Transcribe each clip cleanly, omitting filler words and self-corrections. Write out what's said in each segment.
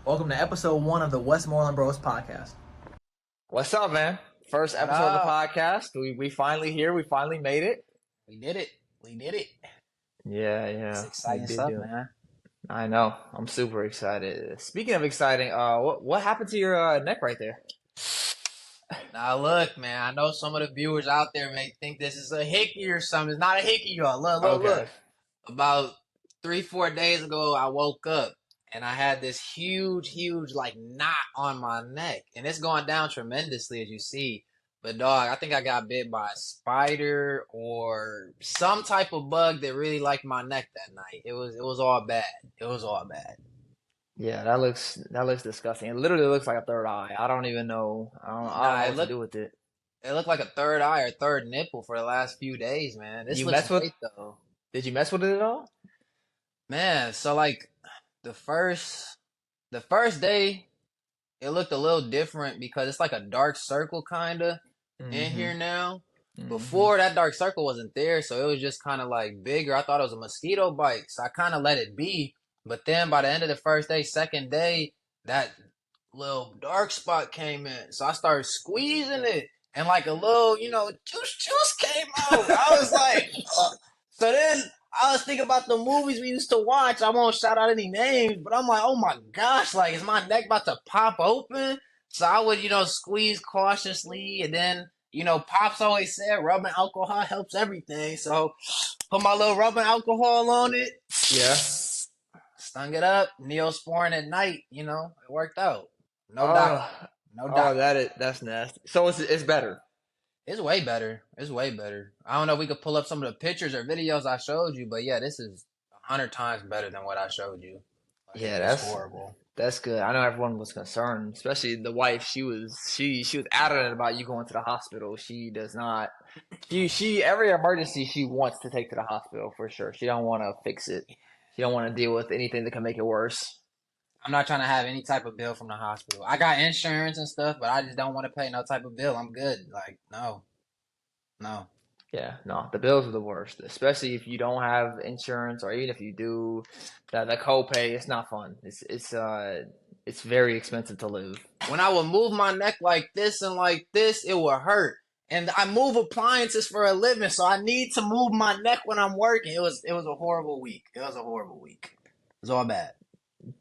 Welcome to episode 1 of the Westmoreland Bros podcast. What's up, man? First What episode of the up? podcast. We finally here. We finally made it. We did it. We did it. It's Yeah. We exciting did stuff, do it. man. I know. I'm super excited. Speaking of exciting, what happened to your neck right there? Now look, man. I know some of the viewers out there may think this is a hickey or something. It's not a hickey, y'all. Look. About 3-4 days ago, I woke up and I had this huge like knot on my neck, and it's going down tremendously as you see. But dog, I think I got bit by a spider or some type of bug that really liked my neck that night. It was all bad. It was all bad. Yeah, that looks disgusting. It literally looks like a third eye. I don't even know. I don't Nah, know it what to looked do with it. it looked like a third eye or third nipple for the last few days, man. This You looks mess with? great though. Did you mess with it at all? Man, so like the first the first day it looked a little different because it's like a dark circle kinda in Mm-hmm. here now. Mm-hmm. Before that dark circle wasn't there, so it was just kind of like bigger. I thought it was a mosquito bite, so I kind of let it be. But then by the end of the first day, second day, that little dark spot came in, so I started squeezing it, and like a little, juice came out. I was like, so then I was thinking about the movies we used to watch. I won't shout out any names, but I'm like, oh my gosh, like is my neck about to pop open? So I would, squeeze cautiously, and then, Pops always said rubbing alcohol helps everything. So put my little rubbing alcohol on it, Yeah. stung it up, Neosporin at night. It worked out. No Oh, doctor, no oh, doctor. that's nasty. So it's better. It's way better. It's way better. I don't know if we could pull up some of the pictures or videos I showed you, but yeah, this is 100 times better than what I showed you. Like Yeah, it's that's horrible. That's good. I know everyone was concerned, especially the wife. She was adamant about you going to the hospital. She does not. She every emergency she wants to take to the hospital for sure. She don't want to fix it. She don't want to deal with anything that can make it worse. I'm not trying to have any type of bill from the hospital. I got insurance and stuff, but I just don't want to pay no type of bill. I'm good. Like, no, no. Yeah, no, the bills are the worst, especially if you don't have insurance or even if you do. The copay, it's not fun. It's very expensive to live. When I would move my neck like this and like this, it would hurt. And I move appliances for a living, so I need to move my neck when I'm working. It was a horrible week. It was a horrible week. It was all bad.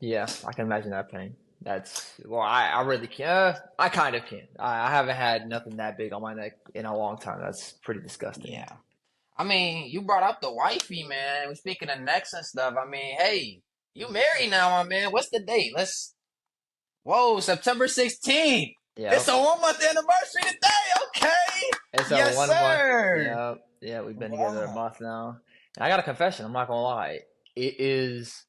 Yeah, I can imagine that pain. I really can't. I kind of can. I haven't had nothing that big on my neck in a long time. That's pretty disgusting. Yeah. I mean, you brought up the wifey, man. We're speaking of necks and stuff. I mean, hey, you married now, my man. What's the date? Whoa, September 16th. It's Yep. a 1 month anniversary today. Okay. It's a Yes, 1 month. sir. Yeah, yeah, we've been together a Wow. month now. And I got a confession. I'm not gonna lie. It is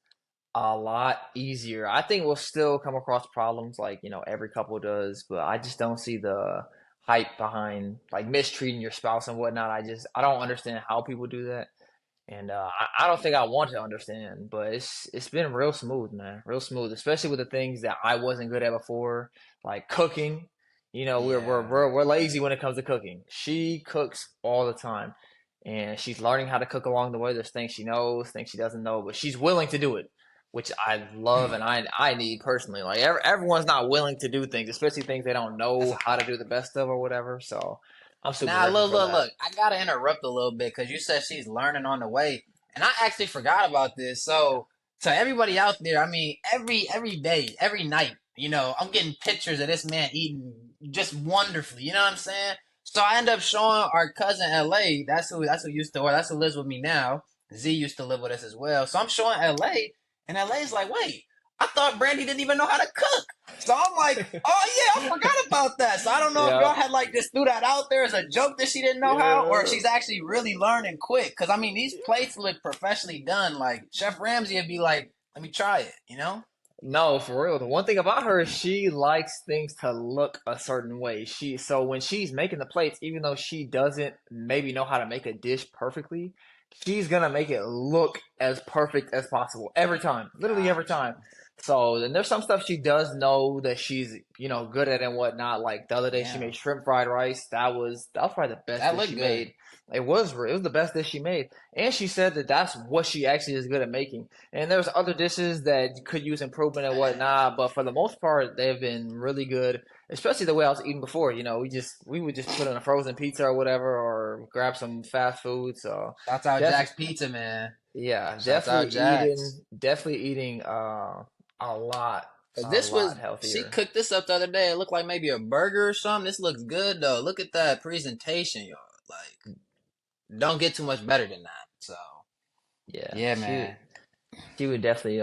a lot easier. I think we'll still come across problems like, every couple does, but I just don't see the hype behind like mistreating your spouse and whatnot. I don't understand how people do that. And I don't think I want to understand, but it's been real smooth, man. Real smooth, especially with the things that I wasn't good at before, like cooking. Yeah. We're lazy when it comes to cooking. She cooks all the time, and she's learning how to cook along the way. There's things she knows, things she doesn't know, but she's willing to do it, which I love and I need personally. Like everyone's not willing to do things, especially things they don't That's know a how to fact. do the best of or whatever. So I'm super Now, grateful look, for look, that. look. I gotta interrupt a little bit because you said she's learning on the way, and I actually forgot about this. So, to everybody out there, I mean, every day, every night, I'm getting pictures of this man eating just wonderfully. You know what I'm saying? So I end up showing our cousin LA. That's who used to, or that's who lives with me now. Z used to live with us as well. So I'm showing LA, and LA's like, wait, I thought Brandy didn't even know how to cook. So I'm like, oh yeah, I forgot about that. So I don't know if Yeah, y'all had like just threw that out there as a joke that she didn't know how, or if yeah. she's actually really learning quick. Cause I mean, these plates look professionally done. Like Chef Ramsay would be like, let me try it. No, for real. The one thing about her is she likes things to look a certain way. So when she's making the plates, even though she doesn't maybe know how to make a dish perfectly, she's gonna make it look as perfect as possible every time. Literally every Gotcha. time. So then there's some stuff she does know that she's good at and whatnot. Like the other day she Yeah, made shrimp fried rice. That was probably the best that dish she looked good. made. It was the best dish she made, and she said that that's what she actually is good at making. And there's other dishes that could use improvement and whatnot, but for the most part, they've been really good. Especially the way I was eating before. We would just put in a frozen pizza or whatever, or grab some fast food. So Shouts out definitely, Jack's Pizza, man. yeah, Shouts out Jack's. definitely eating a lot, 'Cause a this was lot she healthier. cooked this up the other day. It looked like maybe a burger or something. This looks good though. Look at that presentation, y'all. Like, don't get too much better than that. So Yeah, yeah, man, she would definitely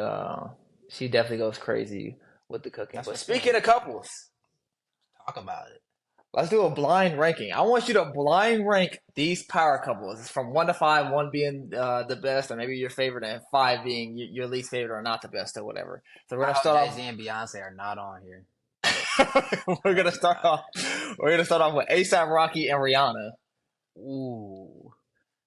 she definitely goes crazy with the cooking. that's But what's up. speaking of couples, Talk about it. let's do a blind ranking. I want you to blind rank these power couples. It's from 1 to 5, one being the best, or maybe your favorite, and 5 being your least favorite or not the best or whatever. So we're I gonna hope start Jay Z off. and Beyonce are not on here. we're Oh gonna my start god. off. We're gonna start off with ASAP Rocky and Rihanna. Ooh.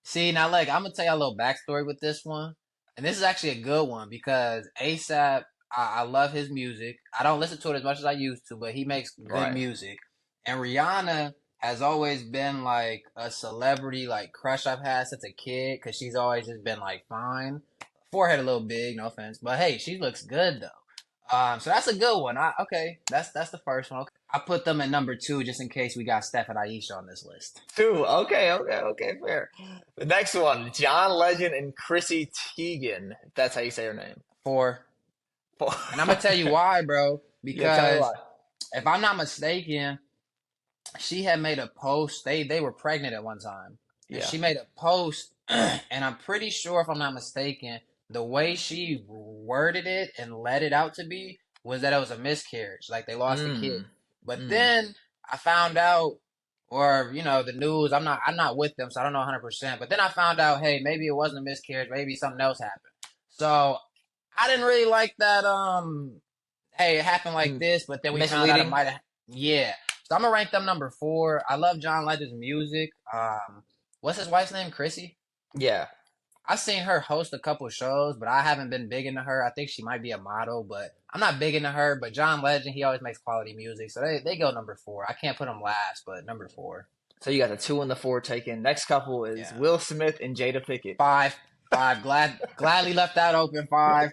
See, now, like, I'm gonna tell you a little backstory with this one, and this is actually a good one because ASAP, I love his music. I don't listen to it as much as I used to, but he makes good Right. music. And Rihanna has always been like a celebrity, like crush I've had since a kid because she's always just been like fine, forehead a little big, no offense, but hey, she looks good though. So that's a good one. Okay, that's the first one. Okay. I put them at number 2 just in case we got Steph and Aisha on this list. 2. Okay, fair. The next one, John Legend and Chrissy Teigen. If that's how you say her name. 4. Four. And I'm gonna tell you why, bro. Yeah, tell me Because why. if I'm not mistaken, she had made a post. They were pregnant at one time, and Yeah. she made a post. And I'm pretty sure, if I'm not mistaken, the way she worded it and let it out to be was that it was a miscarriage, like they lost a kid. Mm. But Mm. then I found out, or the news. I'm not with them, so I don't know 100%. But then I found out, hey, maybe it wasn't a miscarriage. Maybe something else happened. So I didn't really like that. Hey, it happened like Mm. this, but then we found out it Misleading. might have. Yeah. So I'm gonna rank them number 4. I love John Legend's music. What's his wife's name? Chrissy. Yeah. I've seen her host a couple shows, but I haven't been big into her. I think she might be a model, but I'm not big into her. But John Legend, he always makes quality music, so they go number 4. I can't put them last, but number 4. So you got the 2 and the 4 taken. Next couple is Yeah. Will Smith and Jada Pickett. 5. Gladly left that open. 5.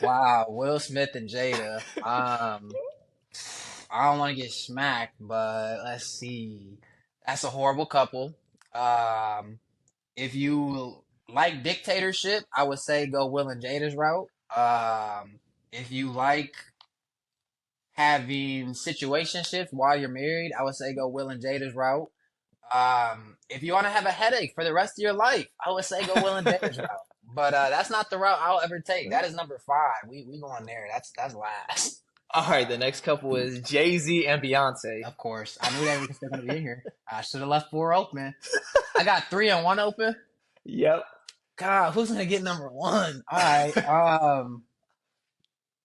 Wow, Will Smith and Jada. I don't want to get smacked, but let's see. That's a horrible couple. If you like dictatorship, I would say go Will and Jada's route. If you like having situationships while you're married, I would say go Will and Jada's route. If you want to have a headache for the rest of your life, I would say go Will and Jada's route. But that's not the route I'll ever take. That is number 5. We going there. That's last. All right, the next couple is Jay-Z and Beyonce. Of course, I knew they were still gonna be in here. I should have left 4 open. I got 3 and 1 open. Yep. God, who's gonna get number 1? All right.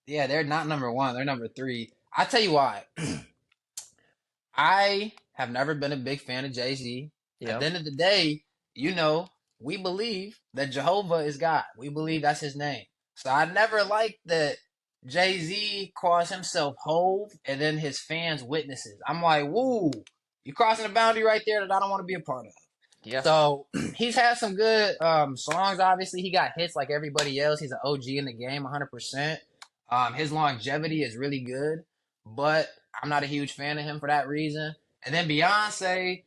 Yeah, they're not number 1. They're number 3. I tell you why. I have never been a big fan of Jay-Z. At the Yep. end of the day, we believe that Jehovah is God. We believe that's his name. So I never liked that Jay-Z calls himself Hove and then his fans witnesses. I'm like, woo, you crossing a boundary right there that I don't want to be a part of. Yeah. So he's had some good songs. Obviously, he got hits like everybody else. He's an OG in the game, 100%. His longevity is really good, but I'm not a huge fan of him for that reason. And then Beyonce,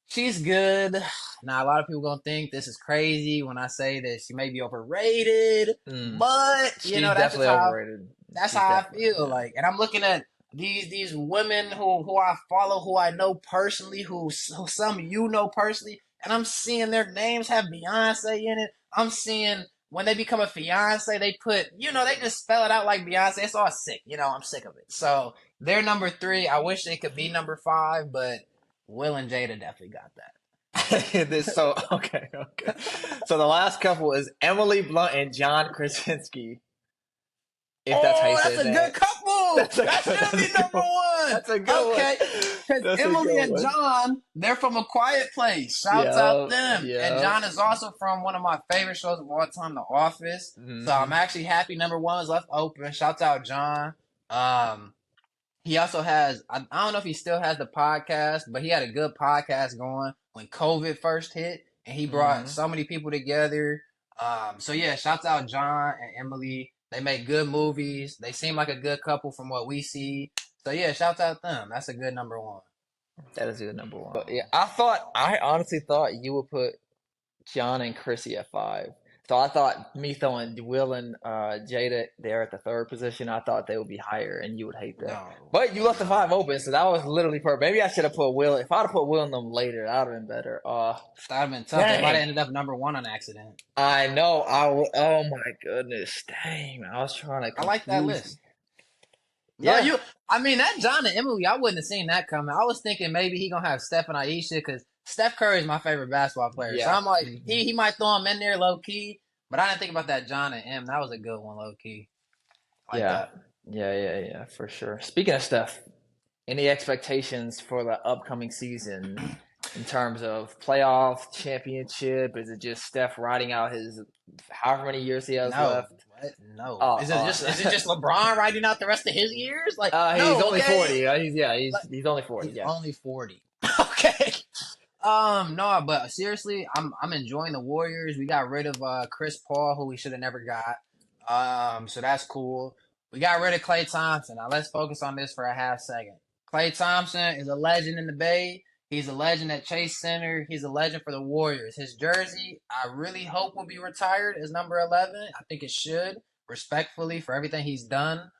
she's good. Now, a lot of people gonna think this is crazy when I say that she may be overrated, Mm. but She's that's definitely just how overrated. that's She's how I definitely feel. Like, and I'm looking at these women who I follow, who I know personally, who some know personally, and I'm seeing their names have Beyonce in it. I'm seeing when they become a fiance, they put they just spell it out like Beyonce. It's all sick. I'm sick of it. So they're number 3. I wish they could be number 5, but Will and Jada definitely got that. Okay. So the last couple is Emily Blunt and John Krasinski. If that's how you that's a good couple. That's a That good- should be that's a number good- one. That's a good Okay, one. because That's a Emily good and one. John, they're from A Quiet Place. Shouts out them. Yup. And John is also from one of my favorite shows of all time, The Office. Mhm. So I'm actually happy number one is left open. Shouts out John. He also has, I don't know if he still has the podcast, but he had a good podcast going when COVID first hit, and he brought Mhm. so many people together. So yeah, shouts out John and Emily. They make good movies. They seem like a good couple from what we see. So yeah, shouts out them. That's a good number one. That is a good number one. But yeah, I honestly thought you would put John and Chrissy at 5. So I thought me throwing Will and Jada there at the 3rd position, I thought they would be higher, and you would hate that. No. But you left the 5 open, so that was literally perfect. Maybe I should have put Will. If I'd have put Will in them later, that would have been better. That would have been tough. They Dang. might have ended up number one on accident. I know. Oh my goodness, dang! I was trying to. I like that confuse- list. Yeah. No, I mean, that John and Emily, I wouldn't have seen that coming. I was thinking maybe he gonna have Steph and Aisha because Steph Curry is my favorite basketball player. So Yeah. I'm like, Mhm. he might throw him in there low key, but I didn't think about that John and M. That was a good one, low key. I like Yeah. that. Yeah, for sure. Speaking of Steph, any expectations for the upcoming season in terms of playoff championship? Is it just Steph riding out his however many years he has No, left? what? No. Oh, is it just LeBron riding out the rest of his years? Like, He's no, only okay? 40. He's only 40. He's Yeah. only 40. Okay. No, but seriously, I'm enjoying the Warriors. We got rid of Chris Paul, who we should have never got. So that's cool. We got rid of Klay Thompson. Now let's focus on this for a half second. Klay Thompson is a legend in the Bay. He's a legend at Chase Center. He's a legend for the Warriors. His jersey, I really hope will be retired as number 11. I think it should, respectfully, for everything he's done.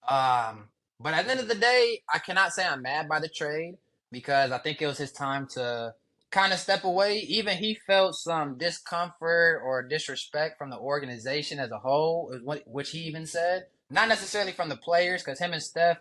But at the end of the day, I cannot say I'm mad by the trade because I think it was his time to kind of step away. Even he felt some discomfort or disrespect from the organization as a whole, which he even said. Not necessarily from the players, because him and Steph,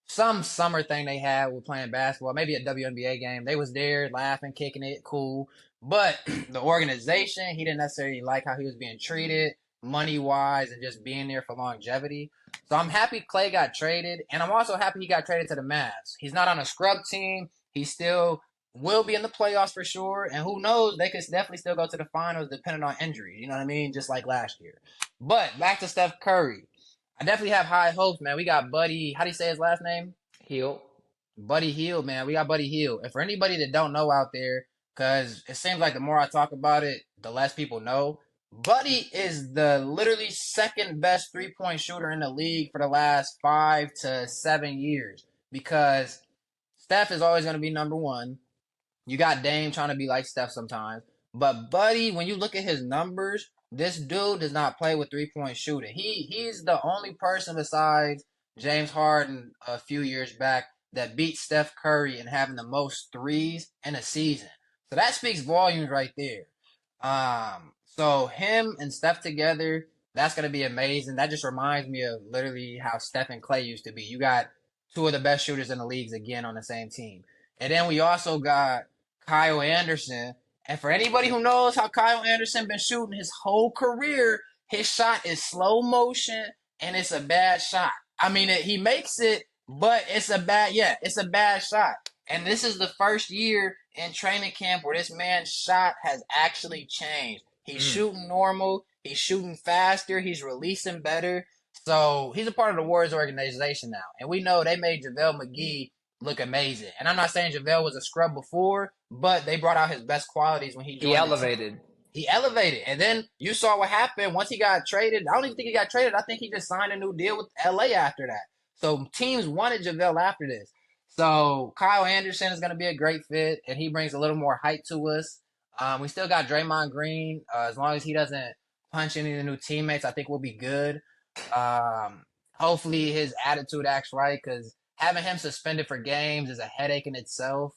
some summer thing they had with playing basketball, maybe a WNBA game, they was there laughing, kicking it, cool. But the organization, he didn't necessarily like how he was being treated, money-wise, and just being there for longevity. So I'm happy Klay got traded, and I'm also happy he got traded to the Mavs. He's not on a scrub team. He still will be in the playoffs for sure, and who knows, they could definitely still go to the finals depending on injury. You know what I mean? Just like last year. But back to Steph Curry. I definitely have high hopes, man. We got Buddy, how do you say his last name? Hield. Buddy Hield, man. We got Buddy Hield. And for anybody that don't know out there, because it seems like the more I talk about it, the less people know. Buddy is the literally second best three-point shooter in the league for the last 5 to 7 years. Because Steph is always going to be number one. You got Dame trying to be like Steph sometimes. But Buddy, when you look at his numbers, this dude does not play with three-point shooting. He's the only person besides James Harden a few years back that beat Steph Curry in having the most threes in a season. So that speaks volumes right there. So him and Steph together, that's going to be amazing. That just reminds me of literally how Steph and Klay used to be. You got two of the best shooters in the leagues again on the same team. And then we also got Kyle Anderson. And for anybody who knows how Kyle Anderson been shooting his whole career, his shot is slow motion and it's a bad shot. I mean, he makes it, but it's a bad shot. And this is the first year in training camp where this man's shot has actually changed. He's shooting normal. He's shooting faster. He's releasing better. So he's a part of the Warriors organization now. And we know they made JaVale McGee look amazing. And I'm not saying JaVale was a scrub before, but they brought out his best qualities when he joined. He elevated. He elevated. And then you saw what happened once he got traded. I don't even think he got traded. I think he just signed a new deal with LA after that. So teams wanted JaVale after this. So Kyle Anderson is going to be a great fit, and he brings a little more height to us. We still got Draymond Green. As long as he doesn't punch any of the new teammates, I think we'll be good. Hopefully his attitude acts right, because having him suspended for games is a headache in itself.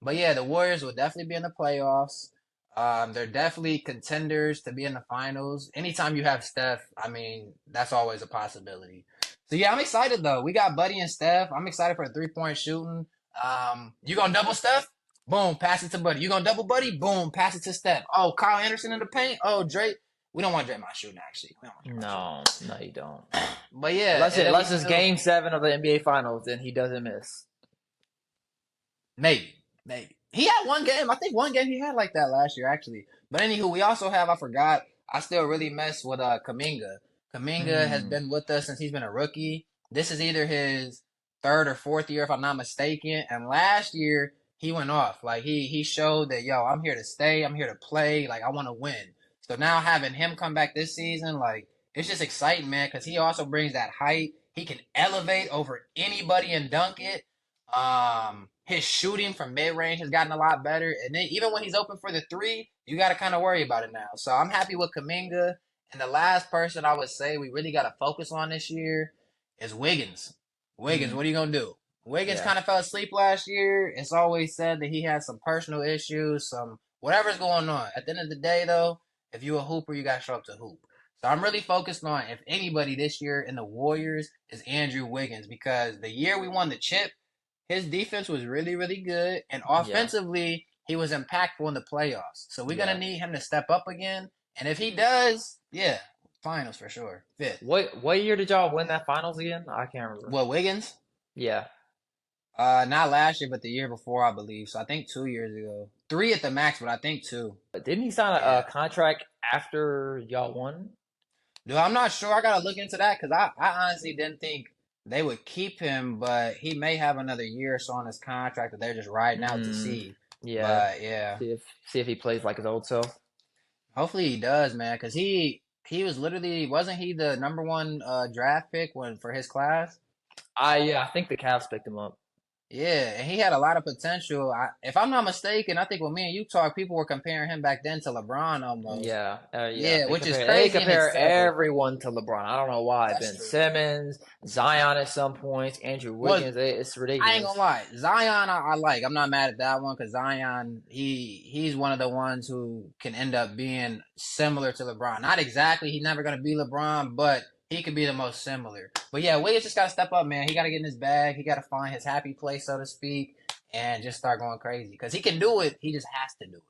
But yeah, the Warriors will definitely be in the playoffs. They're definitely contenders to be in the finals. Anytime you have Steph, I mean, that's always a possibility. So yeah, I'm excited though. We got Buddy and Steph. I'm excited for the 3-point shooting. You gonna double Steph? Boom, pass it to Buddy. You gonna double Buddy? Boom, pass it to Steph. Oh, Kyle Anderson in the paint? Oh, Drake. We don't want Draymond shooting, actually. We don't want Draymond No, you don't. shooting. But yeah, Unless it's Game 7 of the NBA Finals, then he doesn't miss. Maybe. He had one game. I think one game he had like that last year, actually. But anywho, we also have, I forgot, I still really mess with Kaminga. Kaminga has been with us since he's been a rookie. This is either his third or fourth year, if I'm not mistaken. And last year, he went off. Like, he showed that, yo, I'm here to stay. I'm here to play. Like, I want to win. So now having him come back this season, like, it's just exciting, man, because he also brings that height. He can elevate over anybody and dunk it. His shooting from mid-range has gotten a lot better. And then even when he's open for the three, you got to kind of worry about it now. So I'm happy with Kaminga. And the last person I would say we really got to focus on this year is Wiggins. Wiggins, what are you going to do? Wiggins kind of fell asleep last year. It's always said that he had some personal issues, some whatever's going on. At the end of the day, though, if you a hooper, you got to show up to hoop. So I'm really focused on, if anybody this year in the Warriors, is Andrew Wiggins. Because the year we won the chip, his defense was really, really good. And offensively, he was impactful in the playoffs. So we're going to need him to step up again. And if he does, finals for sure. Fifth. What year did y'all win that finals again? I can't remember. What, Wiggins? Yeah. Not last year, but the year before, I believe. So I think 2 years ago. 3 at the max, but I think 2. But didn't he sign a contract after y'all won? Dude, I'm not sure. I got to look into that because I honestly didn't think they would keep him, but he may have another year or so on his contract that they're just riding out to see. Yeah. But, yeah. See if he plays like his old self. Hopefully he does, man, because he was literally, wasn't he the number 1 draft pick for his class? I think the Cavs picked him up. Yeah, and he had a lot of potential. If I'm not mistaken, I think when me and you talked, people were comparing him back then to LeBron almost. Yeah, which is crazy. They compare everyone to LeBron. I don't know why. That's Ben true. Simmons, Zion at some points, Andrew Wiggins. It's ridiculous. I ain't gonna lie, Zion I like. I'm not mad at that one because Zion he's one of the ones who can end up being similar to LeBron. Not exactly. He's never gonna be LeBron, but he could be the most similar. But yeah, Wiggins just got to step up, man. He got to get in his bag. He got to find his happy place, so to speak, and just start going crazy. Because he can do it. He just has to do it.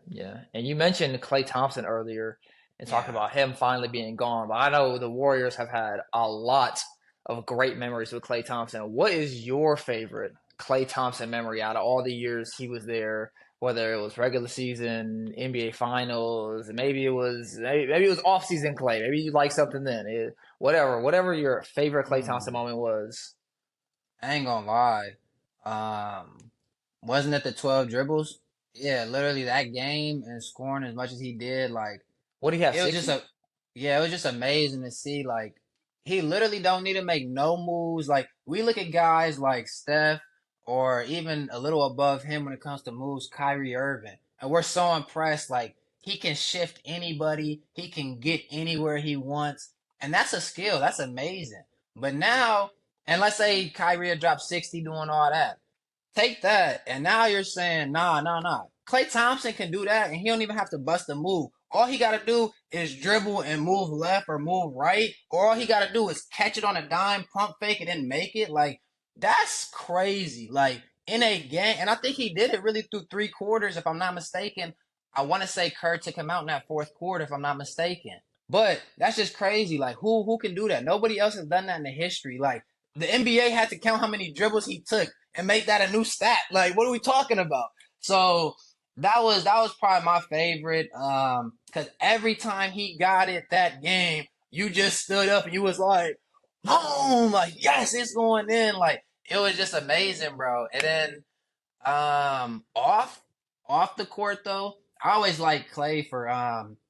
Yeah. And you mentioned Klay Thompson earlier and talking about him finally being gone. But I know the Warriors have had a lot of great memories with Klay Thompson. What is your favorite Klay Thompson memory out of all the years he was there? Whether it was regular season, NBA Finals, maybe it was off-season Klay. Maybe you like something then. Whatever your favorite Klay Thompson moment was. I ain't gonna lie. Wasn't it the 12 dribbles? Yeah, literally that game and scoring as much as he did. Like, what did he have? It was just amazing to see. Like, he literally don't need to make no moves. Like, we look at guys like Steph, or even a little above him when it comes to moves, Kyrie Irving. And we're so impressed, like, he can shift anybody. He can get anywhere he wants. And that's a skill. That's amazing. But now, and let's say Kyrie had dropped 60 doing all that. Take that, and now you're saying, nah. Klay Thompson can do that, and he don't even have to bust a move. All he got to do is dribble and move left or move right. Or all he got to do is catch it on a dime, pump fake, and then make it. Like, that's crazy. Like, in a game, and I think he did it really through 3 quarters, if I'm not mistaken. I want to say Kerr took him out in that 4th quarter, if I'm not mistaken. But that's just crazy. Like, who can do that? Nobody else has done that in the history. Like, the NBA had to count how many dribbles he took and make that a new stat. Like, what are we talking about? So that was probably my favorite. Because every time he got it that game, you just stood up and you was like, boom, like, yes, it's going in. Like, it was just amazing, bro. And then off the court though, I always like Klay for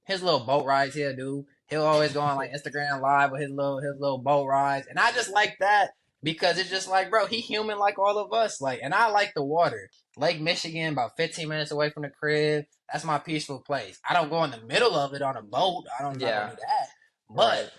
his little boat rides he'll do. He'll always go on like Instagram Live with his little boat rides. And I just like that because it's just like, bro, he human like all of us. Like, and I like the water. Lake Michigan, about 15 minutes away from the crib. That's my peaceful place. I don't go in the middle of it on a boat. I don't do that. But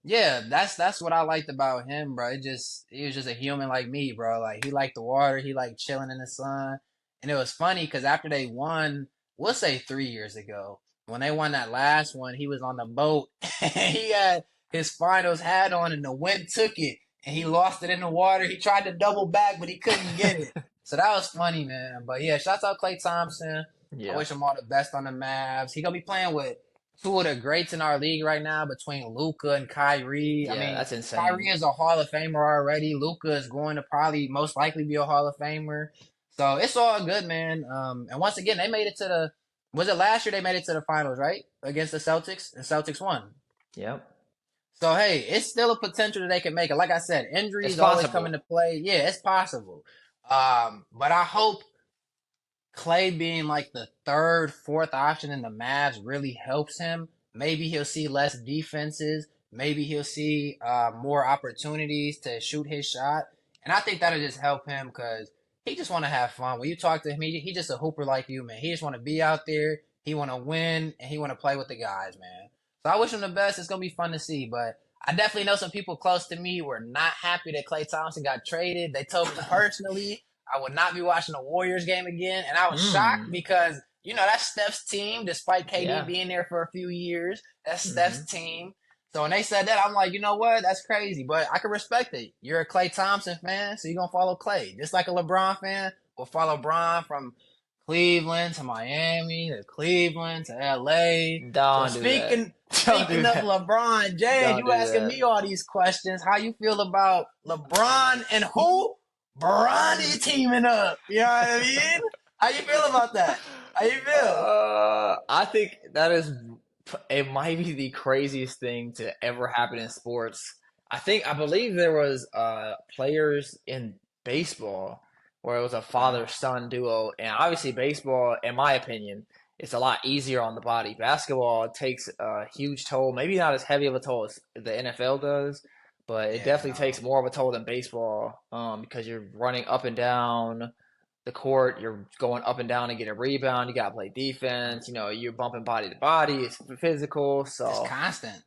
yeah, that's what I liked about him, bro. He was just a human like me, bro. Like, he liked the water, he liked chilling in the sun. And it was funny because after they won, we'll say 3 years ago, when they won that last one, he was on the boat and he had his finals hat on and the wind took it and he lost it in the water. He tried to double back, but he couldn't get it. So that was funny, man. But yeah, shouts out Klay Thompson. I Yeah, wish him all the best on the Mavs. He gonna be playing with two of the greats in our league right now between Luca and Kyrie. I yeah, mean, that's Kyrie insane. is a Hall of Famer already. Luca is going to probably most likely be a Hall of Famer. So it's all good, man. And once again, they made it to the. Was it last year they made it to the finals, right? Against the Celtics, and Celtics won. Yep, So hey, it's still a potential that they can make it. Like I said, it's injuries always come possible. into play. Yeah, it's possible. But I hope Clay being like the third, fourth option in the Mavs really helps him. Maybe he'll see less defenses. Maybe he'll see more opportunities to shoot his shot. And I think that'll just help him because he just want to have fun. When you talk to him, he just a hooper like you, man. He just want to be out there. He want to win and he want to play with the guys, man. So I wish him the best. It's gonna be fun to see. But I definitely know some people close to me were not happy that Klay Thompson got traded. They told me personally I would not be watching a Warriors game again. And I was shocked Mm, because, that's Steph's team, despite KD yeah. being there for a few years. That's Hmm. Steph's team. So when they said that, I'm like, you know what? That's crazy. But I can respect it. You're a Klay Thompson fan, so you're going to follow Klay. Just like a LeBron fan will follow Bron from Cleveland to Miami to Cleveland to LA. So Don't do that. speaking Don't do speaking of that. LeBron James, Don't you do asking that. me all these questions. How you feel about LeBron and who? Bronny teaming up. You know what I mean? How you feel about that? How you feel? I think that is, it might be the craziest thing to ever happen in sports. I believe there was players in baseball where it was a Okay. father-son duo, and obviously baseball, in my opinion, it's a lot easier on the body. Basketball takes a huge toll, maybe not as heavy of a toll as the NFL does, but it Yeah, definitely no. takes more of a toll than baseball, because you're running up and down the court. You're going up and down to get a rebound. You got to play defense. You're bumping body to body. It's physical. It's So constant.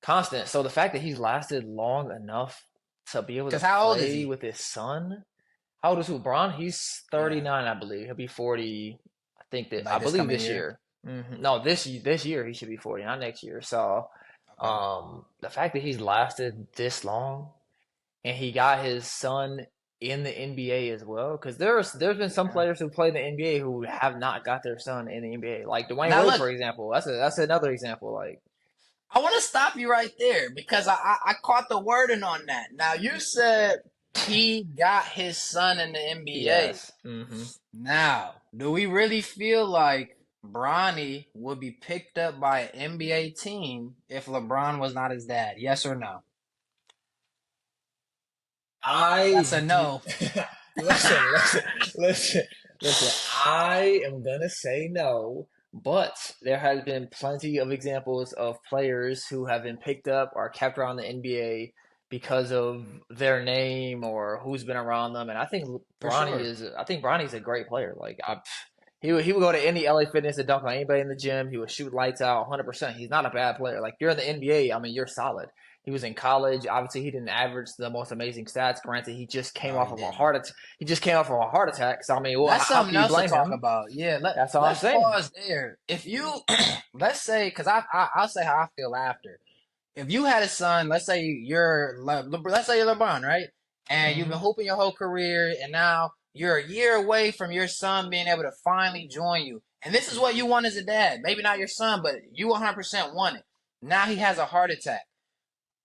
constant. So the fact that he's lasted long enough to be able to Because how old is play he? with his son. How old is LeBron? He's Yeah. 39, I believe. He'll be 40. I Like this believe coming this year? year. No, this year he should be 40, not next year. So Okay. the fact that he's lasted this long and he got his son in the NBA as well. Because there's been some Yeah. players who play in the NBA who have not got their son in the NBA, like Dwayne Now Wade, look, for example. That's another example. Like, I want to stop you right there because I caught the wording on that. Now you said he got his son in the NBA. yes, Now, do we really feel like Bronny would be picked up by an NBA team if LeBron was not his dad? Yes or no? I That's a do. no. Listen, listen. I am gonna say no, but there has been plenty of examples of players who have been picked up or kept around the NBA because of their name or who's been around them. And For sure. I think Bronny's a great player. He would go to any LA Fitness and dunk on anybody in the gym. He would shoot lights out 100%. He's not a bad player. Like, you're in the NBA, I mean, you're solid. He was in college. Obviously, he didn't average the most amazing stats. Granted, he just came No, off he of a didn't. heart attack. He just came off from a heart attack. So I mean, well, That's how something can you else to blame talk him? about. Yeah, That's all I'm let's saying. pause there. If you let's say, because I'll say how I feel after. If you had a son, let's say you're LeBron, right? And you've been Hmm. hooping your whole career, and now you're a year away from your son being able to finally join you. And this is what you want as a dad. Maybe not your son, but you 100% want it. Now he has a heart attack.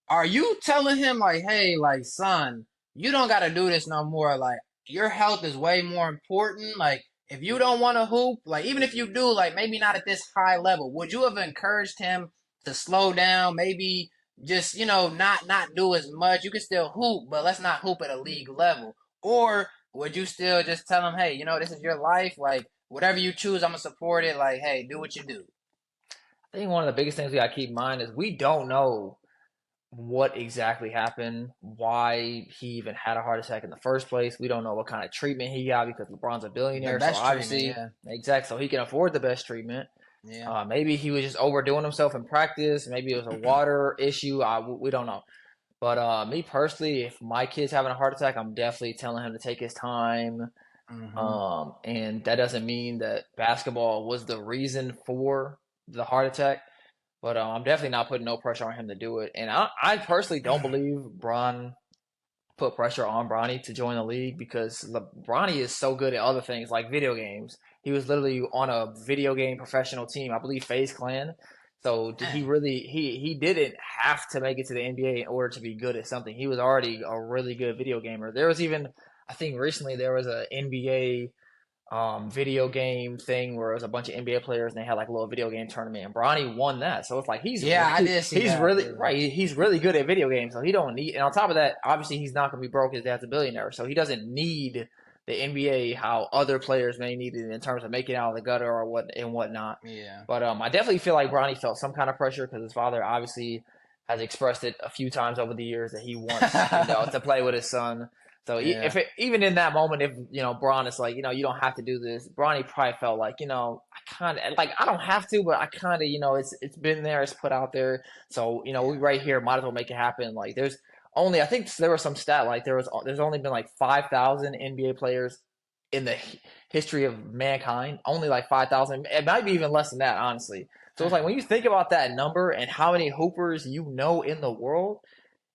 Are you telling him like, hey, like son, you don't got to do this no more. Like your health is way more important. Like if you don't want to hoop, like even if you do, like maybe not at this high level, would you have encouraged him to slow down? Maybe just not do as much. You can still hoop, but let's not hoop at a league level. Or would you still just tell him, hey, this is your life. Like whatever you choose, I'm gonna support it. Like hey, do what you do. I think one of the biggest things we got to keep in mind is we don't know what exactly happened, why he even had a heart attack in the first place. We don't know what kind of treatment he got because LeBron's a The billionaire, so best treatment, obviously, yeah, exact, so he can afford the best treatment. yeah. Maybe he was just overdoing himself in practice. Maybe it was a water issue. We don't know. But me personally, if my kid's having a heart attack, I'm definitely telling him to take his time. Hmm. And that doesn't mean that basketball was the reason for the heart attack. But I'm definitely not putting no pressure on him to do it. And I personally don't believe Bron put pressure on Bronny to join the league because Bronny is so good at other things like video games. He was literally on a video game professional team, I believe FaZe Clan. So did he Man. really he didn't have to make it to the NBA in order to be good at something. He was already a really good video gamer. There was even I think recently there was a NBA video game thing where it was a bunch of NBA players and they had like a little video game tournament and Bronny won that. So it's like Yeah, I did see he's that. really Yeah. right. He's really good at video games, so he don't need. And on top of that, obviously he's not going to be broke. His dad's a billionaire, so he doesn't need the NBA how other players may need it in terms of making out of the gutter or whatnot. Yeah. But I definitely feel like Bronny felt some kind of pressure because his father obviously has expressed it a few times over the years that he wants to play with his son. So Yeah. even in that moment, if Bron is like, you don't have to do this, Bronny probably felt like, I kind of like I don't have to, but I kind of, it's been there, it's put out there, so we right here, might as well make it happen. Like there's only I think there was some stat like there's only been like 5,000 NBA players in the history of mankind, only like 5,000. It might be even less than that, honestly. So it's like when you think about that number and how many hoopers in the world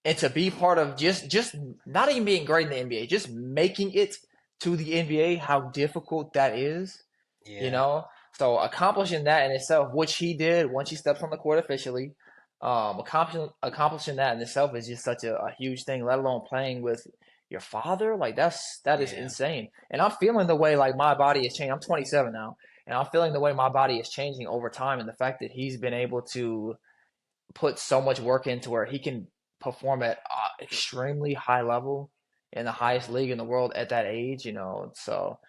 and to be part of just not even being great in the NBA, just making it to the NBA, how difficult that is, you Yeah. know. So accomplishing that in itself, which he did once he steps on the court officially, accomplishing that in itself is just such a huge thing. Let alone playing with your father, like that is Yeah. insane. And I'm feeling the way like my body is changing. I'm 27 now, and I'm feeling the way my body is changing over time, and the fact that he's been able to put so much work into where he can perform at extremely high level in the highest league in the world at that age. So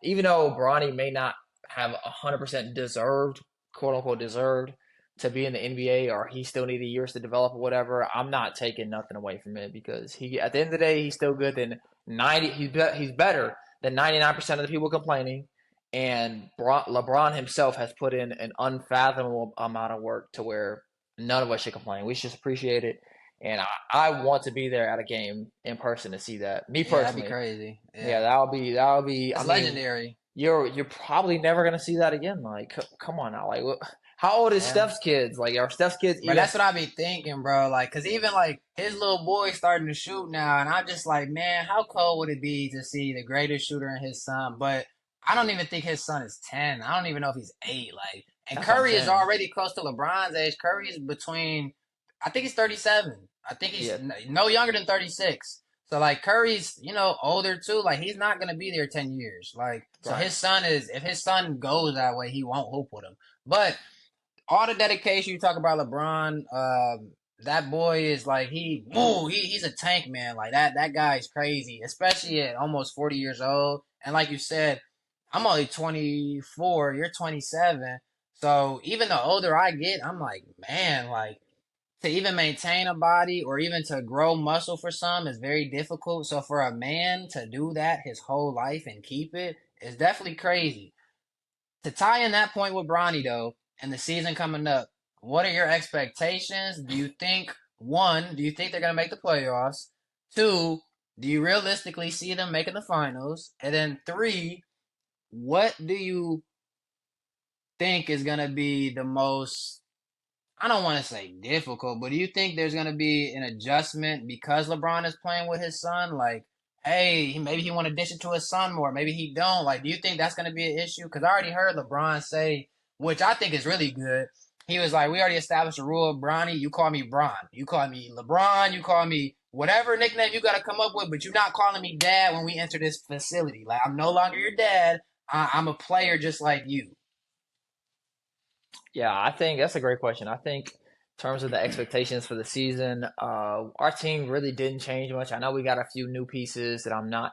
even though Bronny may not have 100% deserved, quote unquote deserved to be in the NBA, or he still needed years to develop or whatever, I'm not taking nothing away from it because he at the end of the day he's still good than 90. He's better than 99% of the people complaining. And LeBron himself has put in an unfathomable amount of work to where none of us should complain. We should just appreciate it. And I want to be there at a game in person to see that. Me Yeah, that'd be personally, crazy. yeah, Yeah. that'll be. It's I mean, legendary. you're probably never gonna see that again. Like, come on now. Like, how old is Yeah. Steph's kids? Like, are Steph's kids But even? that's what I be thinking, bro. Like, cause even like his little boy's starting to shoot now, and I'm just like, man, how cool would it be to see the greatest shooter in his son? But I don't even think his son is 10. I don't even know if he's 8. Like, and That's what I'm Curry is saying. already close to LeBron's age. Curry is between, I think he's 37. I think he's Yeah. no younger than 36. So like Curry's, older too. Like he's not gonna be there 10 years. Like so Right. his son is if his son goes that way, he won't hoop with him. But all the dedication you talk about LeBron, that boy is like he's a tank, man. Like that guy is crazy, especially at almost 40 years old. And like you said, I'm only 24, you're 27. So even the older I get, I'm like, man, like to even maintain a body or even to grow muscle for some is very difficult. So for a man to do that his whole life and keep it is definitely crazy. To tie in that point with Bronny though, and the season coming up, what are your expectations? Do you think they're gonna make the playoffs? Two, do you realistically see them making the finals? And then three, what do you think is gonna be the most I don't want to say difficult, but do you think there's going to be an adjustment because LeBron is playing with his son? Like, hey, maybe he want to dish it to his son more. Maybe he don't. Like, do you think that's going to be an issue? Because I already heard LeBron say, which I think is really good. He was like, we already established a rule, Bronny, you call me Bron. You call me LeBron. You call me whatever nickname you got to come up with, but you're not calling me dad when we enter this facility. Like, I'm no longer your dad. I'm a player just like you. Yeah, I think that's a great question. I think in terms of the expectations for the season, our team really didn't change much. I know we got a few new pieces that I'm not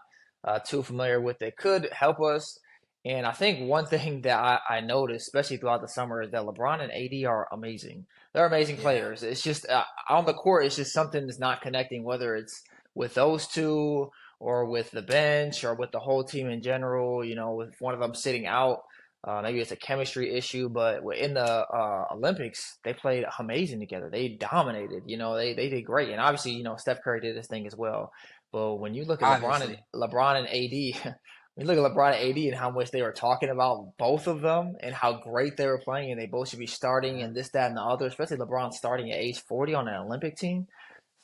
too familiar with that could help us. And I think one thing that I noticed, especially throughout the summer, is that LeBron and AD are amazing. They're amazing Yeah. players. It's just on the court, it's just something that's not connecting, whether it's with those two or with the bench or with the whole team in general, with one of them sitting out. Maybe it's a chemistry issue, but in the Olympics, they played amazing together. They dominated. They did great, and obviously, Steph Curry did his thing as well. But when you look at Obviously. LeBron and AD, when you look at LeBron and AD and how much they were talking about both of them and how great they were playing, and they both should be starting Yeah. and this, that, and the other. Especially LeBron starting at age 40 on an Olympic team.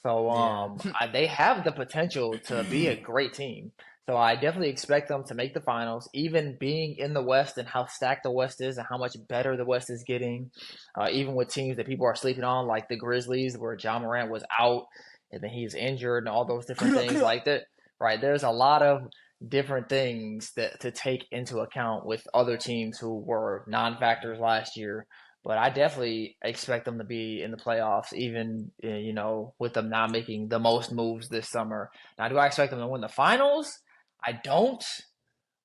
So Yeah. they have the potential to be a great team. So I definitely expect them to make the finals, even being in the West and how stacked the West is and how much better the West is getting. Even with teams that people are sleeping on, like the Grizzlies, where John Morant was out and then he's injured and all those different things like that. Right? There's a lot of different things that to take into account with other teams who were non-factors last year. But I definitely expect them to be in the playoffs, even with them not making the most moves this summer. Now, do I expect them to win the finals? I don't.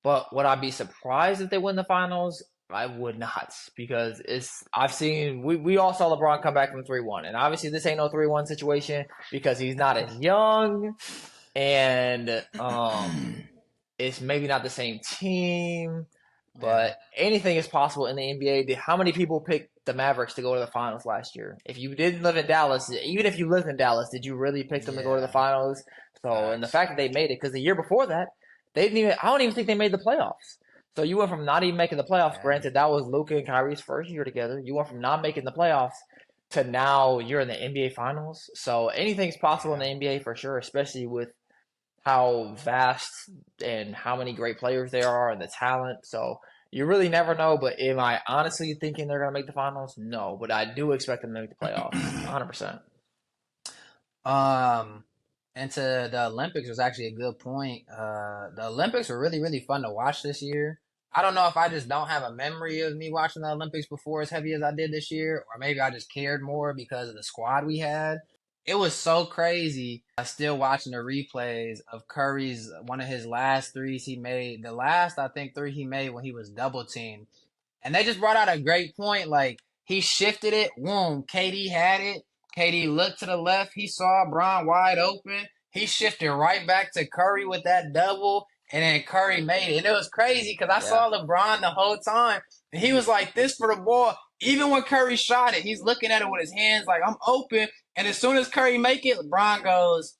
But would I be surprised if they win the finals? I would not, because I've seen we all saw LeBron come back from 3-1, and obviously this ain't no 3-1 situation because he's not as young, and it's maybe not the same team. But anything is possible in the NBA. How many people picked the Mavericks to go to the finals last year? If you didn't live in Dallas, even if you lived in Dallas, did you really pick them to go to the finals? So, and the fact that they made it, because the year before that, they didn't even. I don't even think they made the playoffs. So you went from not even making the playoffs. Granted, that was Luka and Kyrie's first year together. You went from not making the playoffs to now you're in the NBA finals. So anything's possible in the NBA for sure, especially with how vast and how many great players there are and the talent. So you really never know. But am I honestly thinking they're going to make the finals? No, but I do expect them to make the playoffs, 100%. And to the Olympics was actually a good point. The Olympics were really, really fun to watch this year. I don't know if I just don't have a memory of me watching the Olympics before as heavy as I did this year, or maybe I just cared more because of the squad we had. It was so crazy. Still watching the replays of Curry's one of his last threes he made. The last, I think, three he made when he was double teamed. And they just brought out a great point. Like, he shifted it. Boom. KD had it. KD looked to the left. He saw Bron wide open. He shifted right back to Curry with that double. And then Curry made it. And it was crazy because I saw LeBron the whole time. And he was like this for the ball. Even when Curry shot it, he's looking at it with his hands like, I'm open. And as soon as Curry make it, LeBron goes,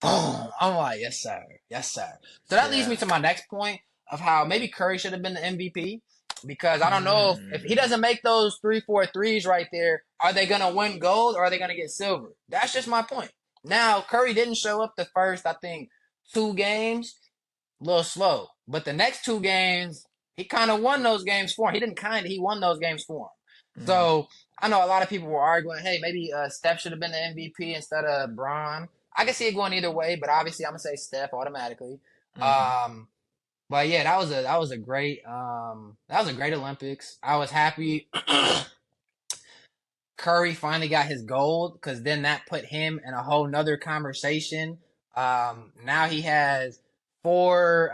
boom. I'm like, yes, sir. Yes, sir. So that leads me to my next point of how maybe Curry should have been the MVP. Because I don't know if he doesn't make those 3-4 threes right there, are they going to win gold or are they going to get silver? That's just my point. Now, Curry didn't show up the first, I think, 2 games. A little slow. But the next 2 games, he kind of won those games for him. He won those games for him. So I know a lot of people were arguing, hey, maybe Steph should have been the MVP instead of Bron. I can see it going either way, but obviously I'm going to say Steph automatically. But yeah, that was a great Olympics. I was happy Curry finally got his gold because then that put him in a whole nother conversation. Now he has 4.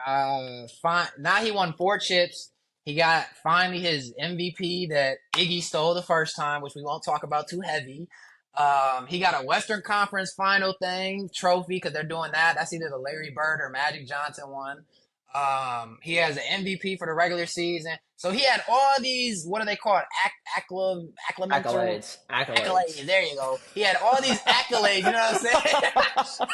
Now he won 4 chips. He got finally his MVP that Iggy stole the first time, which we won't talk about too heavy. He got a Western Conference final trophy because they're doing that. That's either the Larry Bird or Magic Johnson one. He has an MVP for the regular season. So he had all these, what are they called? Accolades. There you go. He had all these accolades, you know what I'm saying?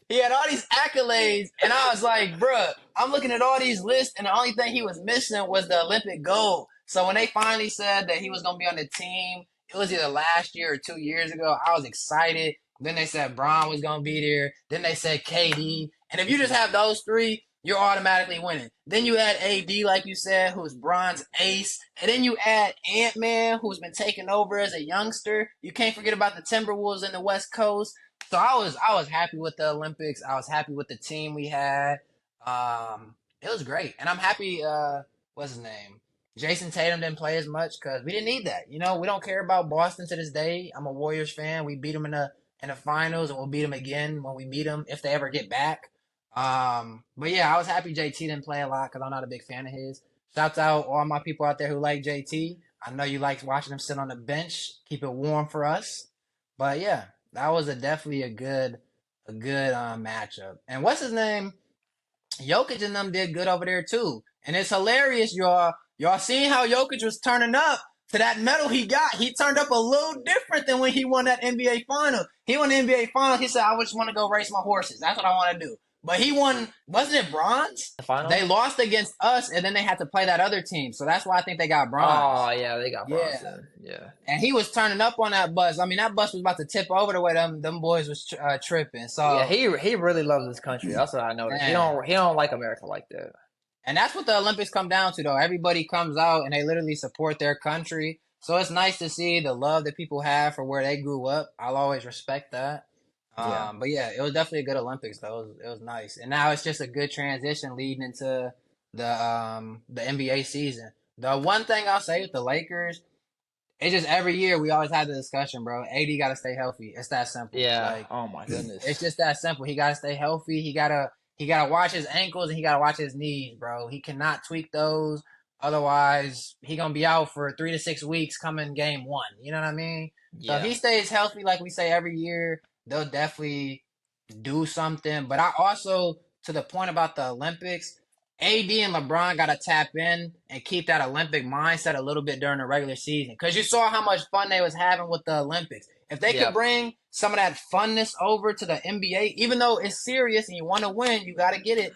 He had all these accolades, and I was like, bruh, I'm looking at all these lists, and the only thing he was missing was the Olympic gold. So when they finally said that he was going to be on the team, it was either last year or 2 years ago, I was excited. Then they said Bron was going to be there. Then they said KD. And if you just have those 3, you're automatically winning. Then you add AD, like you said, who's Bron's ace. And then you add Ant-Man, who's been taking over as a youngster. You can't forget about the Timberwolves in the West Coast. So I was happy with the Olympics. I was happy with the team we had. It was great. And I'm happy, what's his name? Jason Tatum didn't play as much because we didn't need that. You know, we don't care about Boston to this day. I'm a Warriors fan. We beat them in the finals, and we'll beat them again when we meet them if they ever get back. But yeah, I was happy JT didn't play a lot because I'm not a big fan of his. Shouts out all my people out there who like JT. I know you like watching him sit on the bench, keep it warm for us. But yeah, that was definitely a good matchup. And what's his name? Jokic and them did good over there too. And it's hilarious, y'all. Y'all seen how Jokic was turning up to that medal he got. He turned up a little different than when he won that NBA final. He won the NBA final. He said, I just want to go race my horses. That's what I want to do. But he won, wasn't it bronze? The final? They lost against us, and then they had to play that other team. So that's why I think they got Oh, bronze. yeah, they got Yeah. bronze then. Yeah. And he was turning up on that bus. I mean, that bus was about to tip over the way them boys was tripping. So Yeah, he really loves his country. That's what I noticed. He Man. don't like America like that. And that's what the Olympics come down to, though. Everybody comes out and they literally support their country. So it's nice to see the love that people have for where they grew up. I'll always respect that. Yeah. But yeah, it was definitely a good Olympics, though. It was nice. And now it's just a good transition leading into the NBA season. The one thing I'll say with the Lakers, it's just every year we always have the discussion, bro. AD got to stay healthy. It's that simple. Yeah. Like, Oh my goodness. it's just that simple. He got to stay healthy. He gotta watch his ankles and he gotta watch his knees, bro. He cannot tweak those. Otherwise, he gonna be out for 3 to 6 weeks coming game one. You know what I mean? So if Yeah. he stays healthy, like we say every year, they'll definitely do something. But I also, to the point about the Olympics, AD and LeBron got to tap in and keep that Olympic mindset a little bit during the regular season. Because you saw how much fun they was having with the Olympics. If they Yep. could bring some of that funness over to the NBA, even though it's serious and you want to win, you got to get it.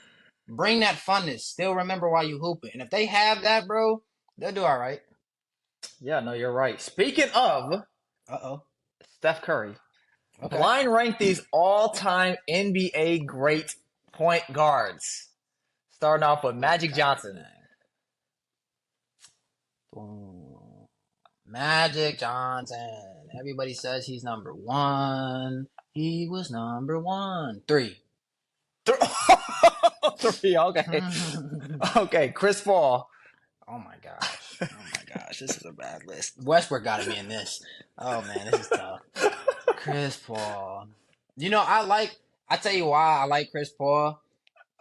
Bring that funness. Still remember why you hooping. And if they have that, bro, they'll do all right. Yeah, no, you're right. Speaking of Uh-oh. Steph Curry, Okay. blind rank these all-time NBA great point guards. Starting off with Magic Johnson. Boom. Magic Johnson. Everybody says he's number one. He was number one. 3. 3, okay. Okay, Chris Paul. Oh my gosh. Oh my gosh. This is a bad list. Westbrook got to be in this. Oh man, this is tough. Chris Paul. You know, I tell you why I like Chris Paul.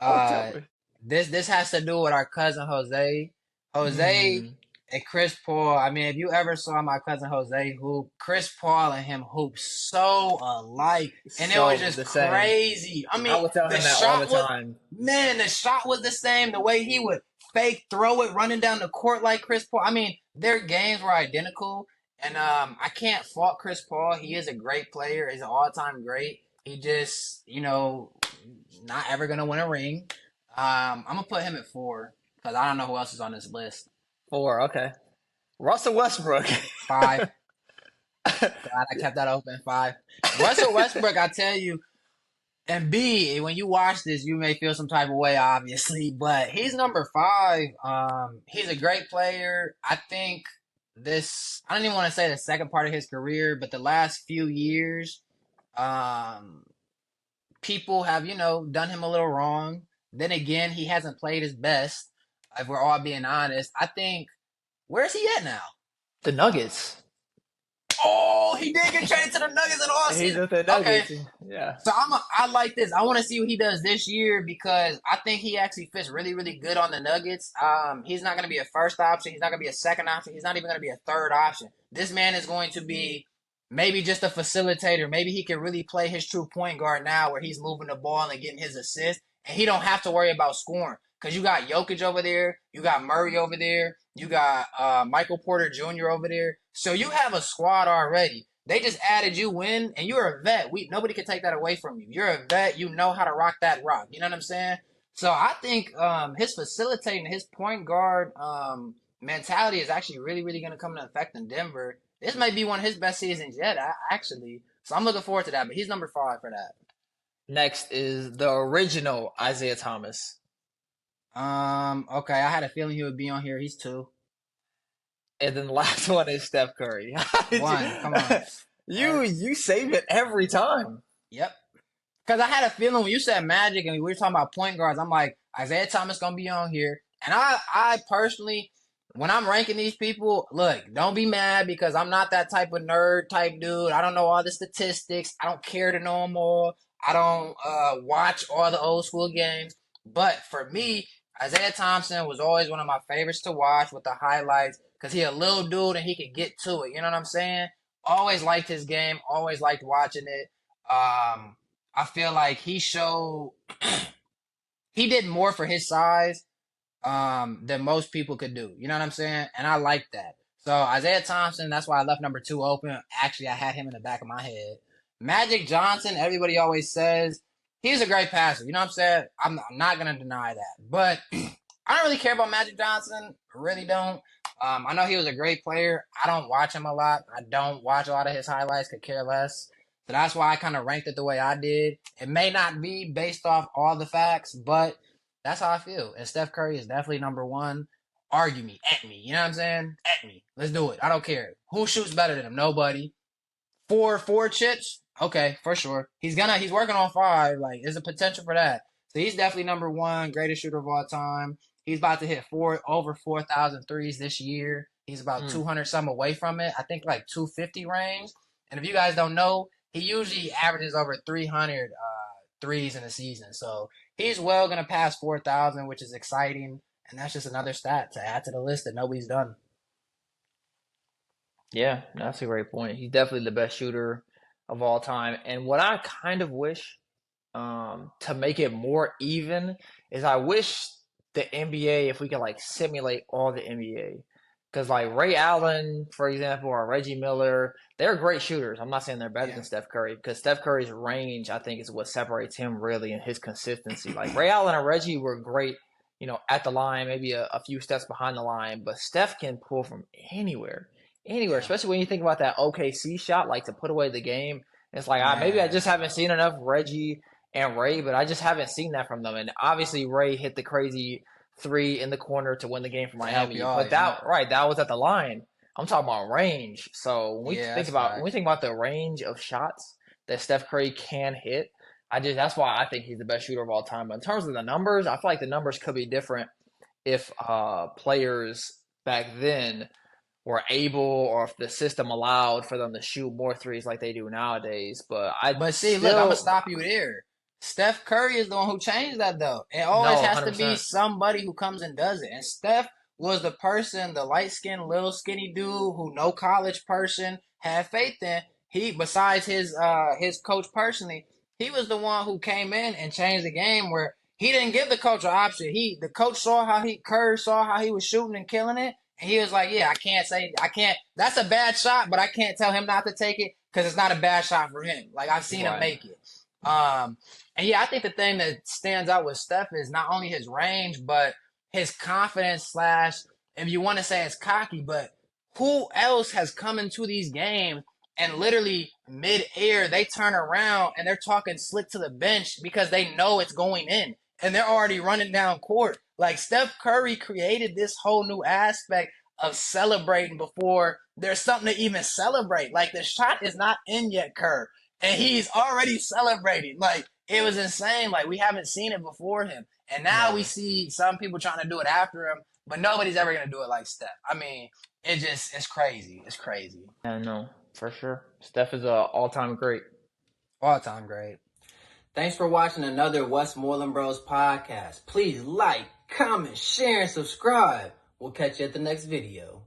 Tell me. This has to do with our cousin Jose. Jose Mm. and Chris Paul. I mean, if you ever saw my cousin Jose hoop, Chris Paul and him hoop so alike, and it So was just the same. crazy. I mean, I would tell the him that all shot the was time. man, the shot was the same. The way he would fake throw it, running down the court like Chris Paul. I mean, their games were identical, and I can't fault Chris Paul. He is a great player. He's an all-time great. He just, not ever gonna win a ring. I'm gonna put him at 4 because I don't know who else is on this list. 4, okay. Russell Westbrook. 5. God, I kept that open. 5. Russell Westbrook, I tell you, and B, when you watch this, you may feel some type of way, obviously, but he's number 5. He's a great player. I think I don't even want to say the second part of his career, but the last few years, people have, done him a little wrong. Then again, he hasn't played his best, if we're all being honest. I think, where's he at now? The Nuggets. Oh, he did get traded to the Nuggets in Austin. He's with the Nuggets. Okay. Yeah. So I like this. I want to see what he does this year because I think he actually fits really, really good on the Nuggets. He's not going to be a first option. He's not going to be a second option. He's not even going to be a third option. This man is going to be maybe just a facilitator. Maybe he can really play his true point guard now where he's moving the ball and getting his assist. And he don't have to worry about scoring because you got Jokic over there. You got Murray over there. You got Michael Porter Jr. over there. So you have a squad already. They just added you in, and you're a vet. Nobody can take that away from you. You're a vet. You know how to rock that rock. You know what I'm saying? So I think his facilitating, his point guard mentality is actually really, really going to come into effect in Denver. This might be one of his best seasons yet, actually. So I'm looking forward to that. But he's number 5 for that. Next is the original Isaiah Thomas. Okay. I had a feeling he would be on here. He's 2. And then the last one is Steph Curry. 1. Come on. You save it every time. Yep. Because I had a feeling when you said Magic and we were talking about point guards, I'm like, Isaiah Thomas going to be on here. And I personally, when I'm ranking these people, look, don't be mad because I'm not that type of nerd type dude. I don't know all the statistics. I don't care to know them all. I don't watch all the old school games. But for me, Isaiah Thompson was always one of my favorites to watch with the highlights because he a little dude and he could get to it. You know what I'm saying? Always liked his game. Always liked watching it. I feel like he showed he did more for his size than most people could do. You know what I'm saying? And I like that. So Isaiah Thompson, that's why I left number 2 open. Actually, I had him in the back of my head. Magic Johnson, everybody always says he's a great passer. You know what I'm saying? I'm not gonna deny that. But I don't really care about Magic Johnson. Really don't. I know he was a great player. I don't watch him a lot. I don't watch a lot of his highlights. Could care less. So that's why I kind of ranked it the way I did. It may not be based off all the facts, but that's how I feel. And Steph Curry is definitely number one. Argue me, at me. You know what I'm saying? At me. Let's do it. I don't care. Who shoots better than him? Nobody. Four chips? Okay, for sure. He's working on 5. Like, there's a potential for that. So he's definitely number one, greatest shooter of all time. He's about to hit over 4,000 threes this year. He's about 200 some away from it. I think like 250 range. And if you guys don't know, he usually averages over 300 threes in a season. So he's well going to pass 4,000, which is exciting. And that's just another stat to add to the list that nobody's done. Yeah, that's a great point. He's definitely the best shooter of all time. And what I kind of wish to make it more even is I wish the NBA, if we could like simulate all the NBA. Because like Ray Allen, for example, or Reggie Miller, they're great shooters. I'm not saying they're better than Steph Curry because Steph Curry's range, I think, is what separates him really and his consistency. Like Ray Allen and Reggie were great, at the line, maybe a few steps behind the line, but Steph can pull from anywhere, especially when you think about that OKC shot, like to put away the game. It's like, maybe I just haven't seen enough Reggie and Ray, but I just haven't seen that from them. And obviously Ray hit the crazy 3 in the corner to win the game for Miami. But that was at the line. I'm talking about range. So when we think about the range of shots that Steph Curry can hit, that's why I think he's the best shooter of all time. But in terms of the numbers, I feel like the numbers could be different if players back then were able, or if the system allowed for them to shoot more threes like they do nowadays. But look, I'm gonna stop you there. Steph Curry is the one who changed that, though. It always has to be somebody who comes and does it. And Steph was the person, the light-skinned, little skinny dude who no college person had faith in. Besides his coach personally, he was the one who came in and changed the game where he didn't give the coach an option. The coach saw Curry saw how he was shooting and killing it. And he was like, I can't. That's a bad shot, but I can't tell him not to take it because it's not a bad shot for him. Like, I've seen him make it. And I think the thing that stands out with Steph is not only his range, but his confidence / if you want to say it's cocky, but who else has come into these games and literally mid-air, they turn around and they're talking slick to the bench because they know it's going in and they're already running down court. Like, Steph Curry created this whole new aspect of celebrating before there's something to even celebrate. Like, the shot is not in yet, Kerr. And he's already celebrating. Like, it was insane. Like, we haven't seen it before him. And now we see some people trying to do it after him, but nobody's ever going to do it like Steph. I mean, it's crazy. It's crazy. I know, for sure. Steph is an all-time great. All-time great. Thanks for watching another Westmoreland Bros podcast. Please like, comment, share, and subscribe. We'll catch you at the next video.